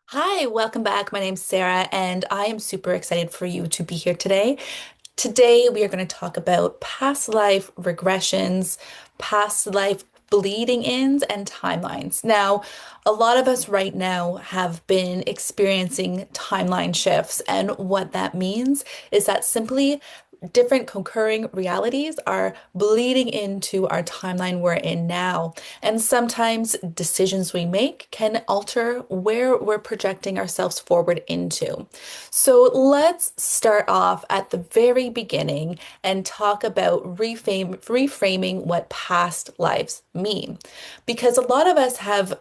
Hi, welcome back. My name's Sarah, and I am super excited for you to be here today. Today, we are going to talk about past life regressions, past life bleeding ins, and timelines. Now, a lot of us right now have been experiencing timeline shifts, and what that means is that simply different concurring realities are bleeding into our timeline we're in now. And sometimes decisions we make can alter where we're projecting ourselves forward into. So let's start off at the very beginning and talk about reframing what past lives mean. Because a lot of us have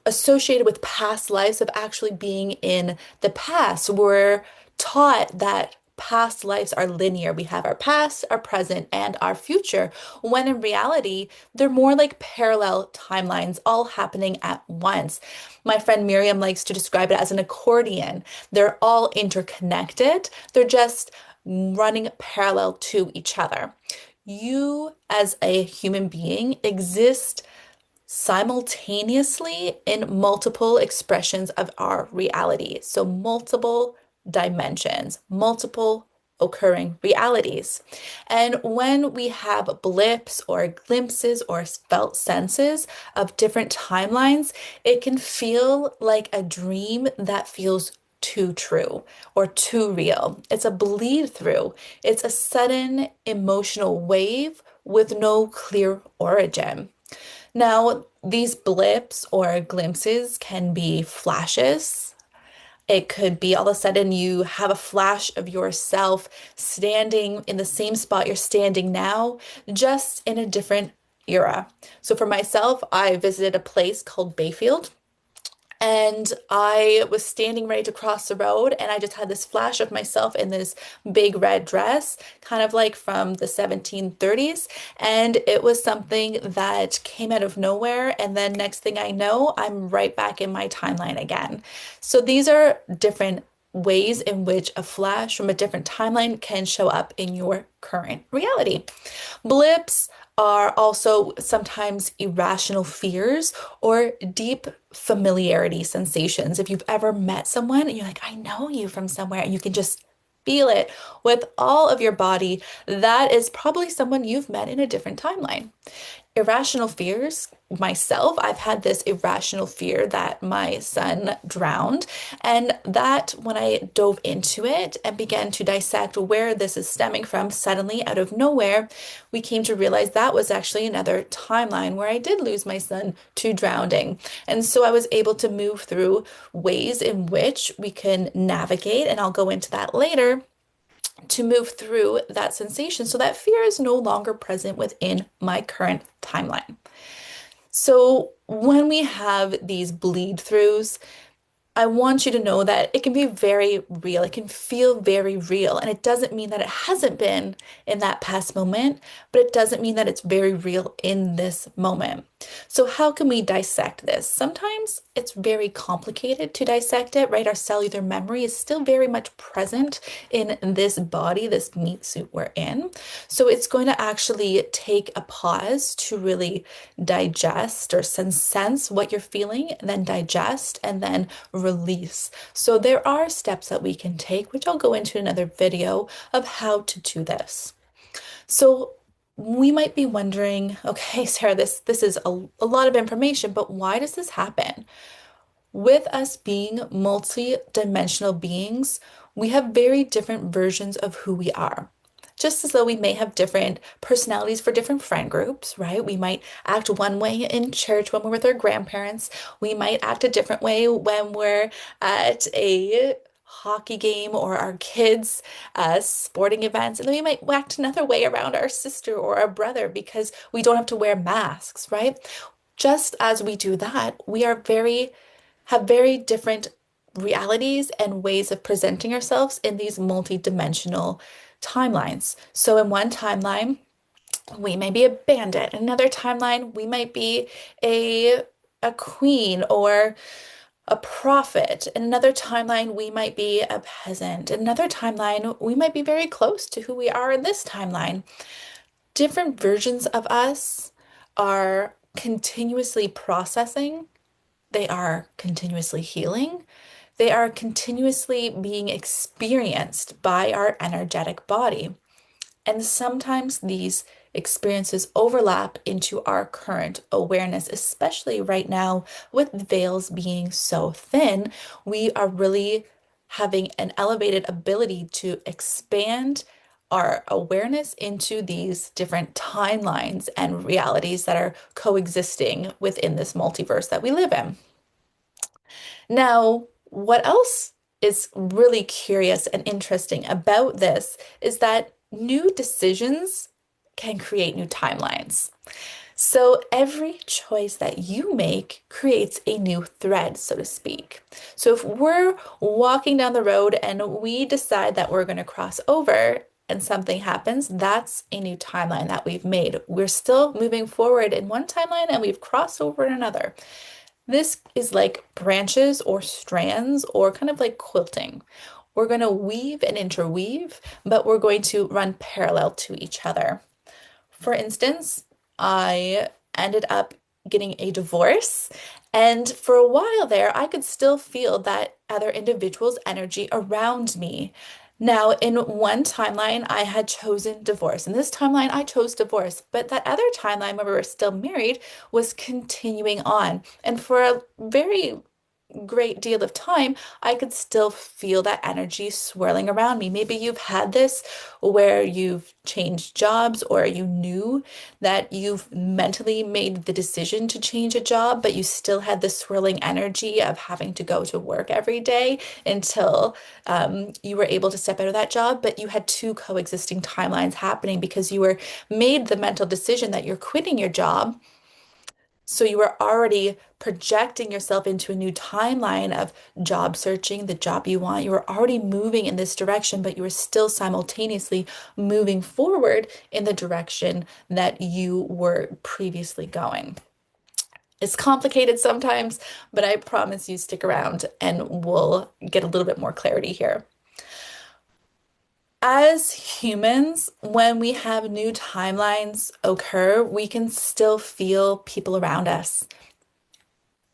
associated with past lives of actually being in the past. We're taught that past lives are linear. We have our past, our present, and our future, when in reality, they're more like parallel timelines all happening at once. My friend Miriam likes to describe it as an accordion. They're all interconnected, they're just running parallel to each other. You, as a human being, exist simultaneously in multiple expressions of our reality. So, multiple dimensions, multiple occurring realities. And when we have blips or glimpses or felt senses of different timelines, it can feel like a dream that feels too true or too real. It's a bleed through. It's a sudden emotional wave with no clear origin. Now, these blips or glimpses can be flashes. It could be all of a sudden you have a flash of yourself standing in the same spot you're standing now, just in a different era. So for myself, I visited a place called Bayfield. And I was standing ready to cross the road, and I just had this flash of myself in this big red dress, kind of like from the 1730s. And it was something that came out of nowhere. And then next thing I know, I'm right back in my timeline again. So these are different ways in which a flash from a different timeline can show up in your current reality. Blips are also sometimes irrational fears or deep familiarity sensations. If you've ever met someone and you're like, I know you from somewhere, and you can just feel it with all of your body, that is probably someone you've met in a different timeline. Irrational fears, myself, I've had this irrational fear that my son drowned. And that, when I dove into it and began to dissect where this is stemming from, suddenly out of nowhere, we came to realize that was actually another timeline where I did lose my son to drowning. And so I was able to move through ways in which we can navigate, and I'll go into that later to move through that sensation so that fear is no longer present within my current timeline. So when we have these bleed throughs, I want you to know that it can be very real. It can feel very real. And it doesn't mean that it hasn't been in that past moment, but it doesn't mean that it's very real in this moment. So, how can we dissect this? Sometimes it's very complicated to dissect it, right? Our cellular memory is still very much present in this body, this meat suit we're in. So, it's going to actually take a pause to really digest or sense what you're feeling, and then digest and then release. So there are steps that we can take, which I'll go into another video of how to do this. So we might be wondering, okay, Sarah, this is a lot of information, but why does this happen? With us being multi-dimensional beings, we have very different versions of who we are. Just as though we may have different personalities for different friend groups, right? We might act one way in church when we're with our grandparents. We might act a different way when we're at a hockey game or our kids' sporting events. And then we might act another way around our sister or our brother because we don't have to wear masks, right? Just as we do that, we are have very different realities and ways of presenting ourselves in these multi-dimensional timelines. So in one timeline, we may be a bandit. In another timeline, we might be a a queen or a prophet. In another timeline, we might be a peasant. In another timeline, we might be very close to who we are in this timeline. Different versions of us are continuously processing They are continuously healing. They are continuously being experienced by our energetic body. And sometimes these experiences overlap into our current awareness, especially right now with veils being so thin. We are really having an elevated ability to expand our awareness into these different timelines and realities that are coexisting within this multiverse that we live in. Now, what else is really curious and interesting about this is that new decisions can create new timelines. So every choice that you make creates a new thread, so to speak. So if we're walking down the road and we decide that we're going to cross over and something happens, that's a new timeline that we've made. We're still moving forward in one timeline and we've crossed over in another. This is like branches or strands or kind of like quilting. We're going to weave and interweave, but we're going to run parallel to each other. For instance, I ended up getting a divorce, and for a while there, I could still feel that other individual's energy around me. Now, in one timeline, I had chosen divorce. In this timeline, I chose divorce. But that other timeline where we were still married was continuing on. And for a very great deal of time, I could still feel that energy swirling around me. Maybe you've had this where you've changed jobs or you knew that you've mentally made the decision to change a job, but you still had the swirling energy of having to go to work every day until you were able to step out of that job. But you had two coexisting timelines happening because you were made the mental decision that you're quitting your job, so you were already projecting yourself into a new timeline of job searching, the job you want. You were already moving in this direction, but you were still simultaneously moving forward in the direction that you were previously going. It's complicated sometimes, but I promise you stick around and we'll get a little bit more clarity here. As humans, when we have new timelines occur, we can still feel people around us.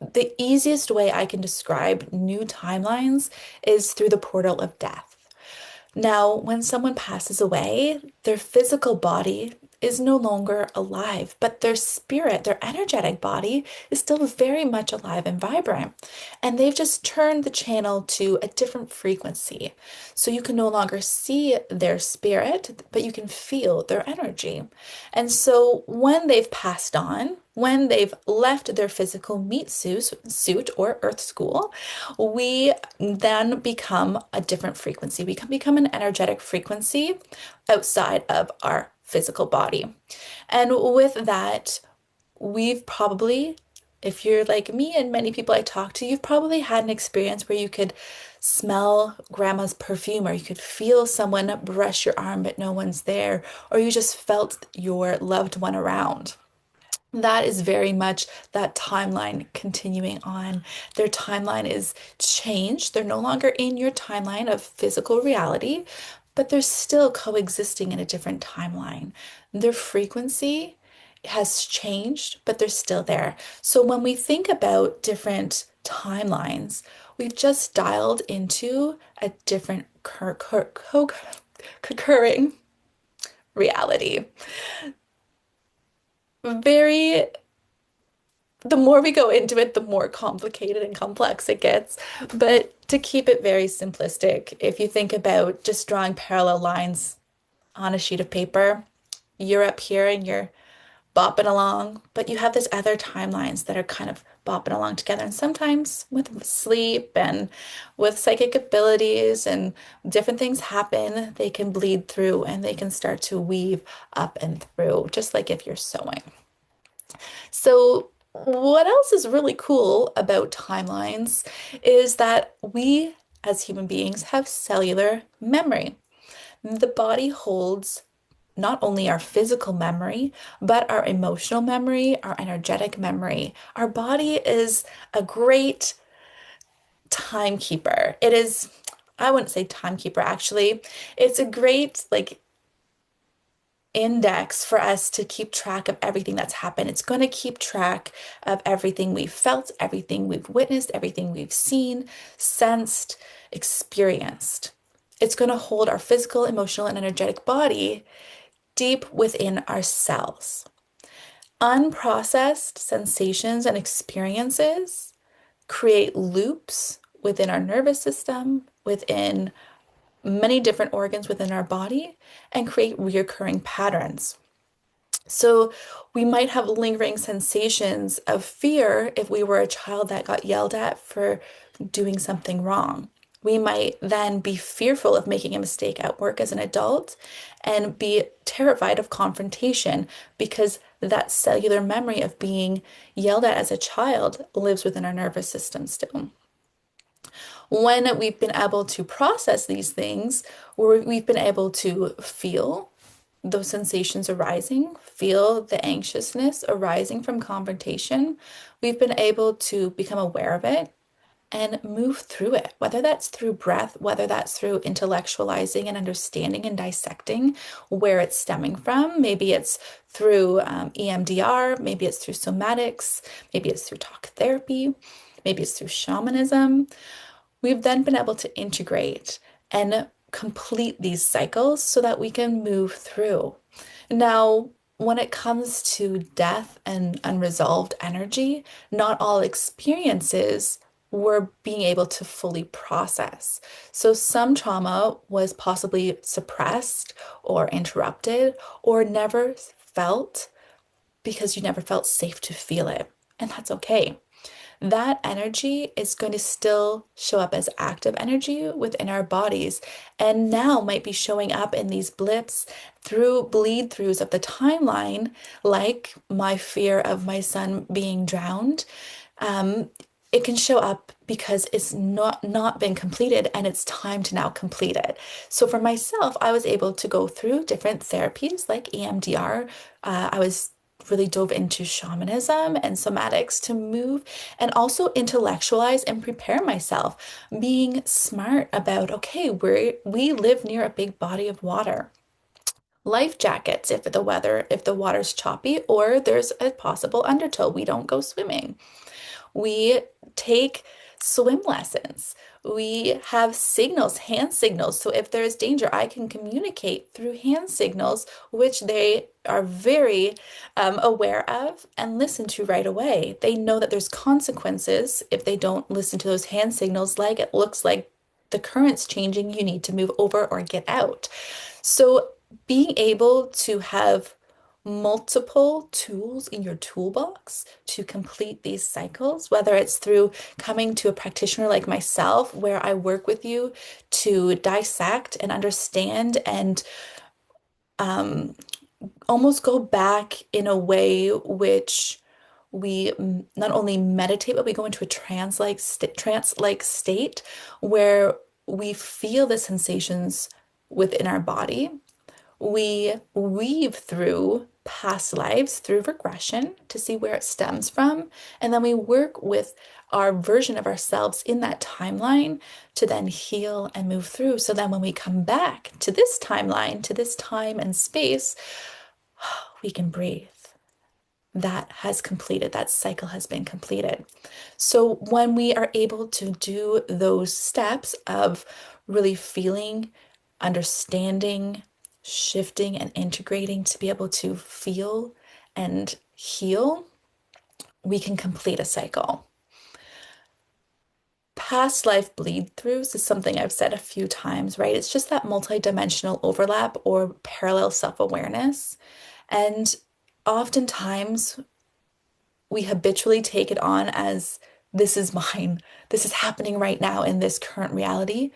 The easiest way I can describe new timelines is through the portal of death. Now, when someone passes away, their physical body is no longer alive, but their spirit, their energetic body, is still very much alive and vibrant. And they've just turned the channel to a different frequency. So you can no longer see their spirit, but you can feel their energy. And so when they've passed on, when they've left their physical suit or earth school, we then become a different frequency. We can become an energetic frequency outside of our physical body. And with that, we've probably, if you're like me and many people I talk to, you've probably had an experience where you could smell grandma's perfume, or you could feel someone brush your arm, but no one's there, or you just felt your loved one around. That is very much that timeline continuing on. Their timeline is changed. They're no longer in your timeline of physical reality, but they're still coexisting in a different timeline. Their frequency has changed, but they're still there. So when we think about different timelines, we've just dialed into a different concurring reality. Very The more we go into it, the more complicated and complex it gets. But to keep it very simplistic, if you think about just drawing parallel lines on a sheet of paper, you're up here and you're bopping along, but you have this other timelines that are kind of bopping along together. And sometimes with sleep and with psychic abilities and different things happen, they can bleed through and they can start to weave up and through, just like if you're sewing. So, what else is really cool about timelines is that we as human beings have cellular memory. The body holds not only our physical memory, but our emotional memory, our energetic memory. Our body is a great timekeeper. It is, I wouldn't say timekeeper actually. It's a great, like, index for us to keep track of everything that's happened. It's going to keep track of everything we've felt, everything we've witnessed, everything we've seen, sensed, experienced. It's going to hold our physical, emotional, and energetic body deep within ourselves. Unprocessed sensations and experiences create loops within our nervous system, within many different organs within our body, and create reoccurring patterns. So we might have lingering sensations of fear if we were a child that got yelled at for doing something wrong. We might then be fearful of making a mistake at work as an adult and be terrified of confrontation because that cellular memory of being yelled at as a child lives within our nervous system still. When we've been able to process these things, we've been able to feel those sensations arising, feel the anxiousness arising from confrontation, we've been able to become aware of it and move through it, whether that's through breath, whether that's through intellectualizing and understanding and dissecting where it's stemming from. Maybe it's through EMDR, maybe it's through somatics, maybe it's through talk therapy, maybe it's through shamanism. We've then been able to integrate and complete these cycles so that we can move through. Now, when it comes to death and unresolved energy, not all experiences were being able to fully process. So some trauma was possibly suppressed or interrupted or never felt because you never felt safe to feel it. And that's okay. That energy is going to still show up as active energy within our bodies and now might be showing up in these blips through bleed throughs of the timeline, like my fear of my son being drowned. Um, it can show up because it's not been completed and it's time to now complete it. So for myself, I was able to go through different therapies like EMDR. I was really dove into shamanism and somatics to move and also intellectualize and prepare myself, being smart about, okay, we live near a big body of water. Life jackets if the water's choppy or there's a possible undertow, we don't go swimming. We take swim lessons. We have signals, hand signals. So if there is danger, I can communicate through hand signals, which they are very aware of and listen to right away. They know that there's consequences if they don't listen to those hand signals, like it looks like the current's changing, you need to move over or get out. So being able to have multiple tools in your toolbox to complete these cycles, whether it's through coming to a practitioner like myself, where I work with you to dissect and understand and um, almost go back in a way which we not only meditate, but we go into a trance-like state where we feel the sensations within our body. We weave through past lives through regression to see where it stems from. And then we work with our version of ourselves in that timeline to then heal and move through. So then when we come back to this timeline, to this time and space, we can breathe. That has completed, that cycle has been completed. So when we are able to do those steps of really feeling, understanding, shifting, and integrating to be able to feel and heal, we can complete a cycle. Past life bleed throughs is something I've said a few times, right? It's just that multidimensional overlap or parallel self-awareness. And oftentimes we habitually take it on as this is mine, this is happening right now in this current reality.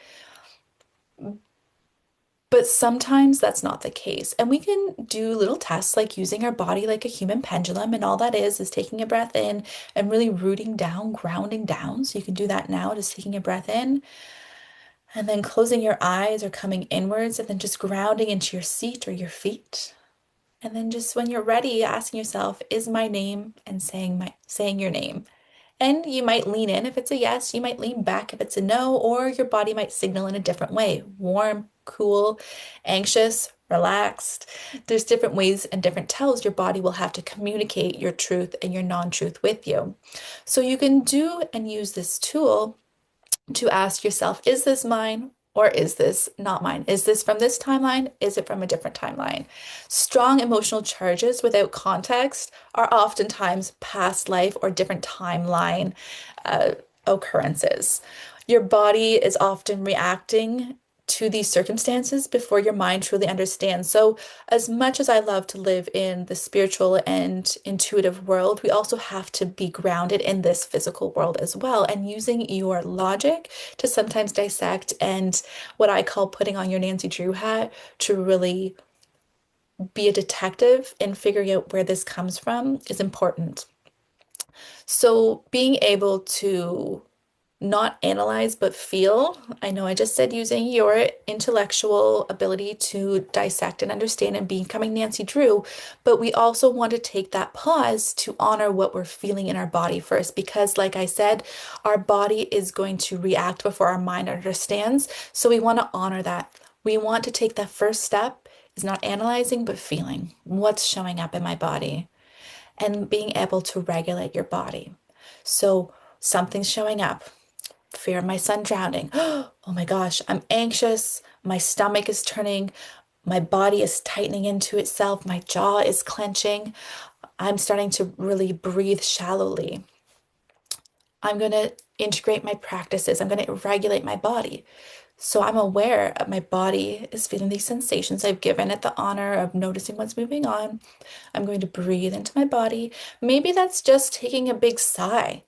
But sometimes that's not the case. And we can do little tests like using our body like a human pendulum. And all that is taking a breath in and really rooting down, grounding down. So you can do that now, just taking a breath in and then closing your eyes or coming inwards and then just grounding into your seat or your feet. And then just when you're ready, asking yourself, is my name and saying your name. And you might lean in if it's a yes, you might lean back if it's a no, or your body might signal in a different way. Warm, cool, anxious, relaxed. There's different ways and different tells your body will have to communicate your truth and your non-truth with you. So you can do and use this tool to ask yourself, is this mine or is this not mine? Is this from this timeline? Is it from a different timeline? Strong emotional charges without context are oftentimes past life or different timeline uh, occurrences. Your body is often reacting to these circumstances before your mind truly understands. So, as much as I love to live in the spiritual and intuitive world, we also have to be grounded in this physical world as well. And using your logic to sometimes dissect and what I call putting on your Nancy Drew hat to really be a detective in figuring out where this comes from is important. So, being able to not analyze but feel. I know I just said using your intellectual ability to dissect and understand and becoming Nancy Drew, but we also want to take that pause to honor what we're feeling in our body first, because like I said, our body is going to react before our mind understands. So we want to honor that. We want to take that first step is not analyzing but feeling what's showing up in my body and being able to regulate your body. So something's showing up. Fear of my son drowning. Oh my gosh, I'm anxious. My stomach is turning. My body is tightening into itself. My jaw is clenching. I'm starting to really breathe shallowly. I'm going to integrate my practices. I'm going to regulate my body. So I'm aware of my body is feeling these sensations. I've given it the honor of noticing what's moving on. I'm going to breathe into my body. Maybe that's just taking a big sigh.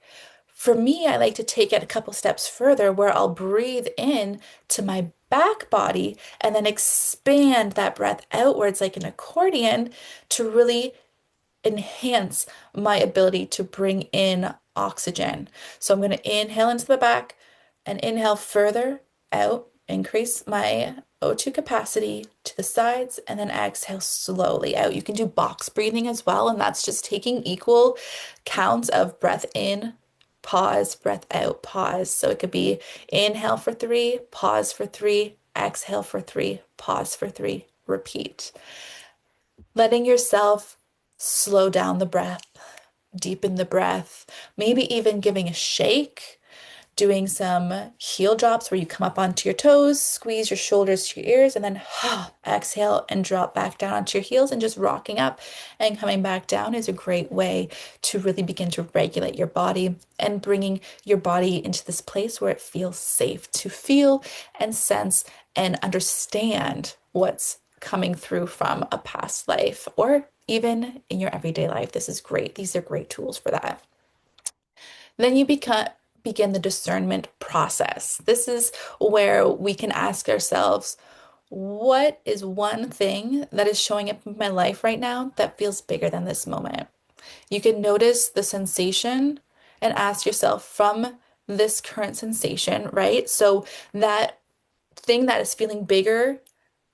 For me, I like to take it a couple steps further where I'll breathe in to my back body and then expand that breath outwards like an accordion to really enhance my ability to bring in oxygen. So I'm going to inhale into the back and inhale further out, increase my O2 capacity to the sides, and then exhale slowly out. You can do box breathing as well, and that's just taking equal counts of breath in, pause, breath out, pause. So it could be inhale for 3, pause for 3, exhale for 3, pause for 3, repeat. Letting yourself slow down the breath, deepen the breath, maybe even giving a shake, doing some heel drops where you come up onto your toes, squeeze your shoulders to your ears, and then exhale and drop back down onto your heels, and just rocking up and coming back down is a great way to really begin to regulate your body and bringing your body into this place where it feels safe to feel and sense and understand what's coming through from a past life or even in your everyday life. This is great. These are great tools for that. Then you begin the discernment process. This is where we can ask ourselves, what is one thing that is showing up in my life right now that feels bigger than this moment? You can notice the sensation and ask yourself from this current sensation, right? So that thing that is feeling bigger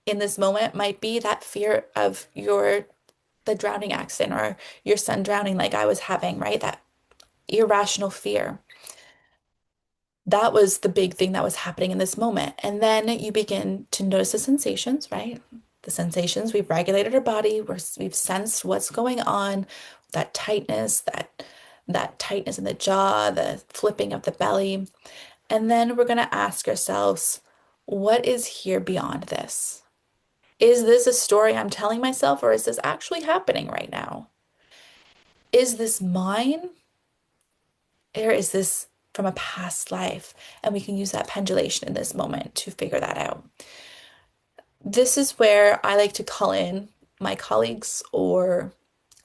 in this moment might be that fear of the drowning accident or your son drowning like I was having, right? That irrational fear. That was the big thing that was happening in this moment. And then you begin to notice the sensations, right? The sensations, we've regulated our body, we've sensed what's going on, that tightness, that tightness in the jaw, the flipping of the belly. And then we're going to ask ourselves, what is here beyond this? Is this a story I'm telling myself, or is this actually happening right now? Is this mine? Or is this from a past life? And we can use that pendulation in this moment to figure that out. This is where I like to call in my colleagues or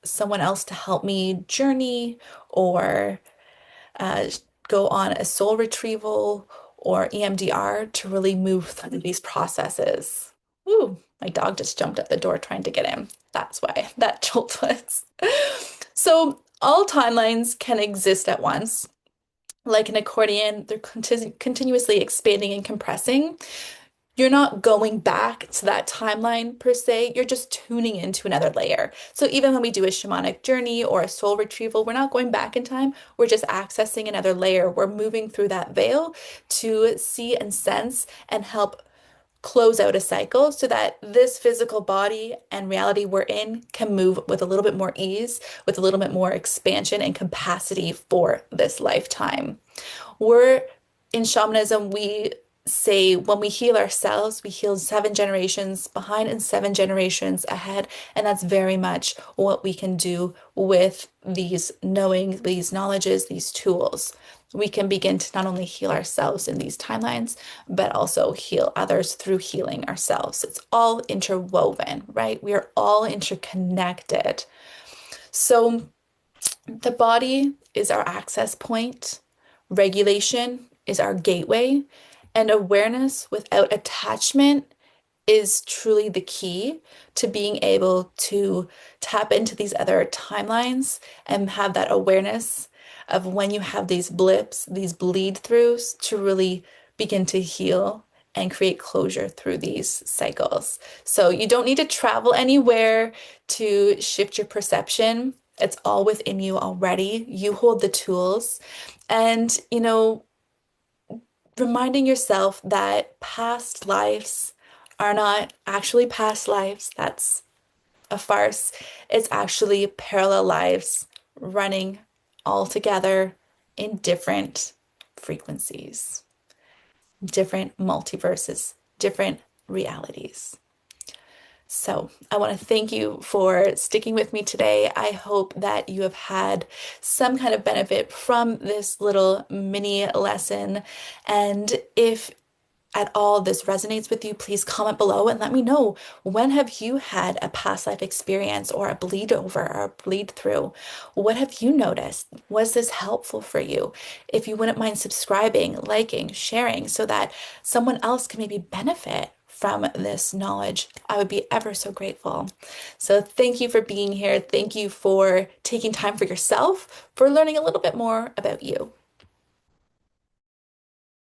someone else to help me journey or uh, go on a soul retrieval or EMDR to really move through these processes. Ooh, my dog just jumped at the door trying to get in. That's why that jolt was. So all timelines can exist at once. Like an accordion, they're continuously expanding and compressing. You're not going back to that timeline per se, you're just tuning into another layer. So even when we do a shamanic journey or a soul retrieval, we're not going back in time, we're just accessing another layer. We're moving through that veil to see and sense and help close out a cycle so that this physical body and reality we're in can move with a little bit more ease, with a little bit more expansion and capacity for this lifetime. We're in shamanism, we say when we heal ourselves, we heal 7 generations behind and 7 generations ahead. And that's very much what we can do with these knowing, these knowledges, these tools. We can begin to not only heal ourselves in these timelines, but also heal others through healing ourselves. It's all interwoven, right? We are all interconnected. So the body is our access point, regulation is our gateway, and awareness without attachment is truly the key to being able to tap into these other timelines and have that awareness of when you have these blips, these bleed throughs to really begin to heal and create closure through these cycles. So you don't need to travel anywhere to shift your perception. It's all within you already. You hold the tools. And, reminding yourself that past lives are not actually past lives. That's a farce. It's actually parallel lives running all together in different frequencies, different multiverses, different realities. So, I want to thank you for sticking with me today. I hope that you have had some kind of benefit from this little mini lesson. And if at all this resonates with you, please comment below and let me know, when have you had a past life experience or a bleed over or a bleed through? What have you noticed? Was this helpful for you? If you wouldn't mind subscribing, liking, sharing so that someone else can maybe benefit from this knowledge, I would be ever so grateful. So thank you for being here. Thank you for taking time for yourself, for learning a little bit more about you.